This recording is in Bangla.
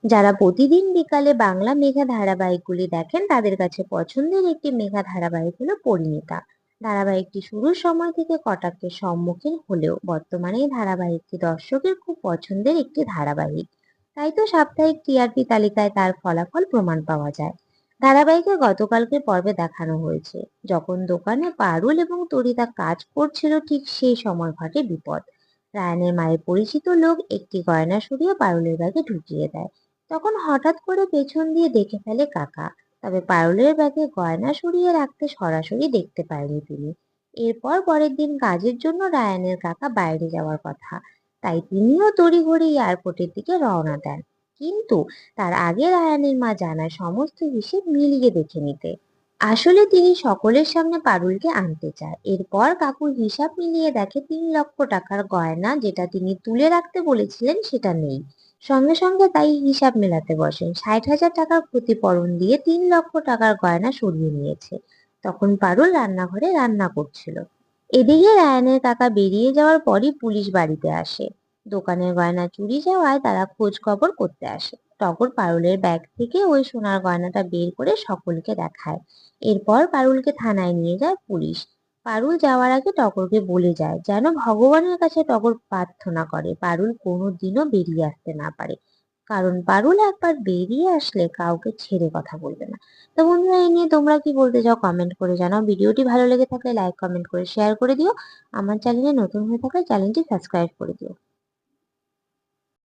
যারা প্রতিদিন বিকালে বাংলা মেঘা ধারাবাহিকগুলি দেখেন তাদের কাছে পছন্দের একটি মেঘা ধারাবাহিক হলো পরিণীতা। ধারাবাহিকটি শুরুর সময় থেকে কটাক্ষের সম্মুখীন হলেও বর্তমানে এই ধারাবাহিকটি দর্শকের খুব পছন্দের একটি ধারাবাহিক। তাই তো সাপ্তাহিক টিআরপি তালিকায় তার ফলাফল প্রমাণ পাওয়া যায়। ধারাবাহিকে গতকালকের পর্বে দেখানো হয়েছে, যখন দোকানে পারুল এবং তরিতা কাজ করছিল ঠিক সেই সময় ঘটে বিপদ। রায়ানের মায়ের পরিচিত লোক একটি গয়না সরিয়ে পারুলের ব্যাগে ঢুকিয়ে দেয়। তখন হঠাৎ করে পেছন দিয়ে দেখে ফেলে কাকা। তবে পারুলের ব্যাগে গয়না সরিয়ে রাখতে সরাসরি দেখতে পায়নি তিনি। এরপর পরের দিন কাজের জন্য রায়ানের কাকা বাইরে যাওয়ার কথা, তাই তিনিও তড়িঘড়ি এয়ারপোর্টের দিকে রওনা দেন। কিন্তু তার আগে রায়ানের মা জানায় সমস্ত হিসেব মিলিয়ে দেখে নিতে। আসলে তিনি সকলের সামনে পারুলকে আনতে চায়। এরপর কাকুর হিসাব মিলিয়ে দেখে 3 লক্ষ টাকার গয়না যেটা তিনি তুলে রাখতে বলেছিলেন সেটা নেই। সঙ্গে সঙ্গে তাই হিসাব মেলাতে বসেন। 60,000 টাকার ক্ষতিপূরণ দিয়ে 3 লক্ষ টাকার গয়না সরিয়ে নিয়েছে। তখন পারুল রান্নাঘরে রান্না করছিল। এদিকে রায়ানের কাকা বেরিয়ে যাওয়ার পরই পুলিশ বাড়িতে আসে। দোকানের গয়না চুরি যাওয়ায় তারা খোঁজ খবর করতে আসে। টগর পারুলের ব্যাগ থেকে ওই সোনার গয়নাটা বের করে সকলকে দেখায়। এরপর পারুলকে থানায় নিয়ে যায় পুলিশ। পারুল যাওয়ার আগে টগরকে বলে যায় যেন ভগবানের কাছে টগর প্রার্থনা করে পারুল কোনোদিনও বেরিয়ে আসতে না পারে, কারণ পারুল একবার বেরিয়ে আসলে কাউকে ছেড়ে কথা বলবে না। তো বন্ধুরা, এই নিয়ে তোমরা কি বলতে চাও কমেন্ট করে জানাও। ভিডিওটি ভালো লেগে থাকলে লাইক কমেন্ট করে শেয়ার করে দিও। আমার চ্যানেলে নতুন হয়ে থাকলে চ্যানেলটি সাবস্ক্রাইব করে দিও।